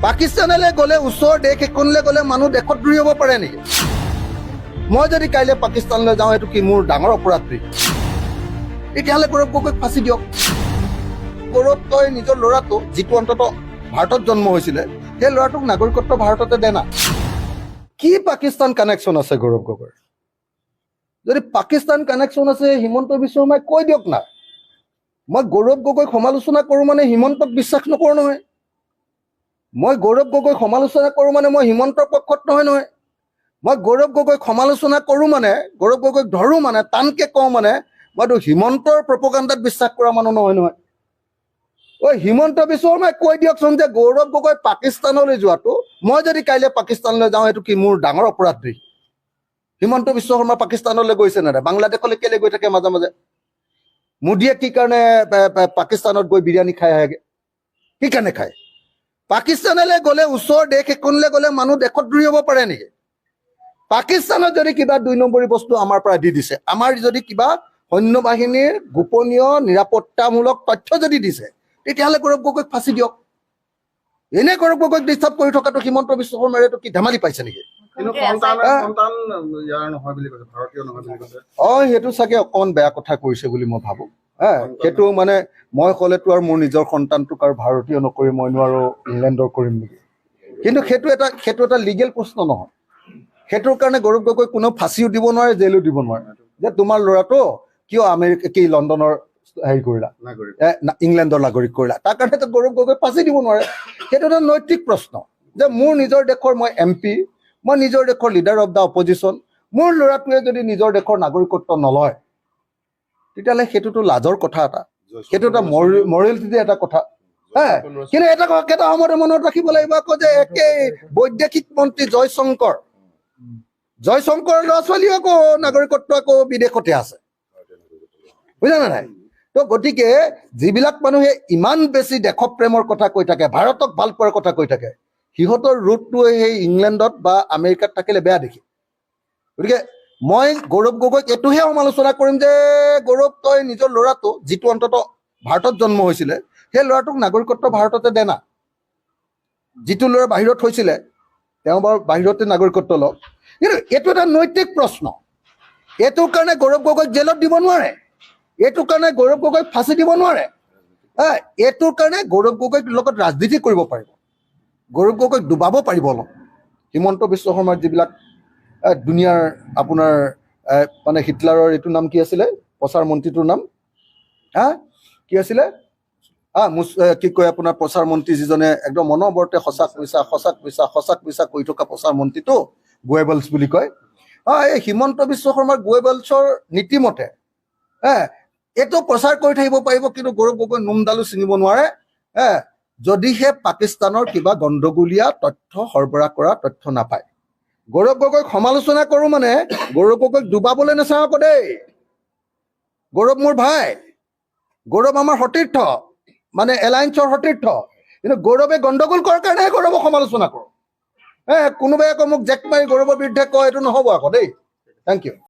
পাকিস্তানলৈ গ'লে ওচৰৰ দেশ এখনলৈ গ'লে মানুহ দেশত ঘূৰি হ'ব পাৰে নেকি? মই যদি কাইলৈ পাকিস্তানলৈ যাওঁ এইটো কি মোৰ ডাঙৰ অপৰাধ নেকি? তেতিয়াহ'লে গৌৰৱ গগৈক ফাঁচি দিয়ক। গৌৰৱ তই নিজৰ ল'ৰাটো যিটো অন্ততঃ ভাৰতত জন্ম হৈছিলে সেই ল'ৰাটোক নাগৰিকত্ব ভাৰততে দে না। কি পাকিস্তান কানেকশ্যন আছে গৌৰৱ গগৈৰ? যদি পাকিস্তান কানেকশ্যন আছে হিমন্ত বিশ্ব শৰ্মাই কৈ দিয়ক না। মই গৌৰৱ গগৈক সমালোচনা কৰোঁ মানে হিমন্তক বিশ্বাস নকৰোঁ নহয়। মই গৌৰৱ গগৈক সমালোচনা কৰোঁ মানে মই হিমন্তৰ পক্ষত নহয়। মই গৌৰৱ গগৈক সমালোচনা কৰোঁ মানে গৌৰৱ গগৈক ধৰোঁ মানে টানকে কওঁ মানে মইতো হিমন্তৰ প্ৰপগাণ্ডাত বিশ্বাস কৰা মানুহ নহয়। হিমন্ত বিশ্ব শৰ্মাই কৈ দিয়কচোন যে গৌৰৱ গগৈ পাকিস্তানলৈ যোৱাটো মই যদি কাইলৈ পাকিস্তানলৈ যাওঁ এইটো কি মোৰ ডাঙৰ অপৰাধ নেকি? হিমন্ত বিশ্ব শৰ্মা পাকিস্তানলৈ গৈছে নে নাই? বাংলাদেশলৈ কেলৈ গৈ থাকে মাজে মাজে? মোদীয়ে কি কাৰণে পাকিস্তানত গৈ বিৰিয়ানী খাই আহেগে? কি কাৰণে খায়? পাকিস্তানলৈ গ'লে ওচৰৰ দেশ এখনলৈ গ'লে মানুহ দেশত ঘূৰি হ'ব পাৰে নেকি? পাকিস্তানত যদি কিবা 2 নম্বৰী বস্তু আমাৰ পৰা দি দিছে, আমাৰ যদি কিবা সৈন্য বাহিনীৰ গোপনীয় নিৰাপত্তামূলক তথ্য যদি দিছে, তেতিয়াহ'লে গৌৰৱ গগৈক ফাঁচি দিয়ক। এনে গৌৰৱ গগৈক ডিষ্টাৰ্ব কৰি থকাটো হিমন্ত বিশ্ব শৰ্মাৰেতো কি ধেমালি পাইছে নেকি? সেইটো চাগে অকণমান বেয়া কথা কৰিছে বুলি মই ভাবোঁ। সেইটো মানে মই ক'লেতো আৰু মোৰ নিজৰ সন্তানটোক আৰু ভাৰতীয় নকৰি মইনো আৰু ইংলেণ্ডৰ কৰিম নেকি? কিন্তু সেইটো এটা লিগেল প্ৰশ্ন নহয়। সেইটোৰ কাৰণে গৌৰৱ গগৈক কোনেও ফাঁচিও দিব নোৱাৰে, জেলো দিব নোৱাৰে। যে তোমাৰ ল'ৰাটো কিয় লণ্ডনৰ হেৰি কৰিলা, ইংলেণ্ডৰ নাগৰিক কৰিলা, তাৰ কাৰণেতো গৌৰৱ গগৈক ফাঁচি দিব নোৱাৰে। সেইটো এটা নৈতিক প্ৰশ্ন যে মোৰ নিজৰ দেশৰ মই MP, মই নিজৰ দেশৰ লিডাৰ অফ দ্য অপজিশ্যন, মোৰ ল'ৰাটোৱে যদি নিজৰ দেশৰ নাগৰিকত্ব নলয় তেতিয়াহ'লে সেইটোতো লাজৰ কথা এটা, সেইটো এটা মৰেলিটি এটা কথা। কিন্তু এটা সময়তে মনত ৰাখিব লাগিব আকৌ যে একেই বৈদেশিক মন্ত্ৰী জয়শংকৰ ল'ৰা ছোৱালীও আকৌ নাগৰিকত্ব আকৌ বিদেশতে আছে, বুজিছানে নাই? তো গতিকে যিবিলাক মানুহে ইমান বেছি দেশপ্ৰেমৰ কথা কৈ থাকে, ভাৰতক ভাল পোৱাৰ কথা কৈ থাকে, সিহঁতৰ ৰুটটো সেই ইংলেণ্ডত বা আমেৰিকাত থাকিলে বেয়া দেখি। গতিকে মই গৌৰৱ গগৈক এইটোহে সমালোচনা কৰিম যে গৌৰৱ তই নিজৰ ল'ৰাটো যিটো অন্ততঃ ভাৰতত জন্ম হৈছিলে সেই ল'ৰাটোক নাগৰিকত্ব ভাৰততে দে না। যিটো ল'ৰা বাহিৰত হৈছিলে তেওঁ বাৰু বাহিৰতে নাগৰিকত্ব লওক। কিন্তু এইটো এটা নৈতিক প্ৰশ্ন। এইটোৰ কাৰণে গৌৰৱ গগৈক জেলত দিব নোৱাৰে, এইটোৰ কাৰণে গৌৰৱ গগৈক ফাঁচি দিব নোৱাৰে। এইটোৰ কাৰণে গৌৰৱ গগৈক লগত ৰাজনীতি কৰিব পাৰিব, গৌৰৱ গগৈক ডুবাব পাৰিব অলপ। হিমন্ত বিশ্ব শৰ্মাৰ যিবিলাক দুনিয়াৰ আপোনাৰ মানে হিটলাৰৰ এইটো নাম কি আছিলে, প্ৰচাৰ মন্ত্ৰীটোৰ নাম কি আছিলে? কি কয় আপোনাৰ প্ৰচাৰ মন্ত্ৰী যিজনে একদম অনবৰতে সঁচাক মিছা কৈ থকা প্ৰচাৰ মন্ত্ৰীটো গোৱেবলছ বুলি কয়। এই হিমন্ত বিশ্ব শৰ্মাৰ গোৱেবলছৰ নীতিমতে এইটো প্ৰচাৰ কৰি থাকিব পাৰিব, কিন্তু গৌৰৱ গগৈ নোমডালো ছিঙিব নোৱাৰে যদিহে পাকিস্তানৰ কিবা গণ্ডগোলীয়া তথ্য সৰবৰাহ কৰা তথ্য নাপায়। গৌৰৱ গগৈক সমালোচনা কৰোঁ মানে গৌৰৱ গগৈক ডুবাবলৈ নাচাওঁ আকৌ দেই। গৌৰৱ মোৰ ভাই, গৌৰৱ আমাৰ সতীৰ্থ, মানে এলায়েন্সৰ সতীৰ্থ। কিন্তু গৌৰৱে গণ্ডগোল কৰাৰ কাৰণেহে গৌৰৱক সমালোচনা কৰোঁ। কোনোবাই আকৌ মোক জেক মাৰি গৌৰৱৰ বিৰুদ্ধে কয়, এইটো নহ'ব আকৌ দেই। Thank U.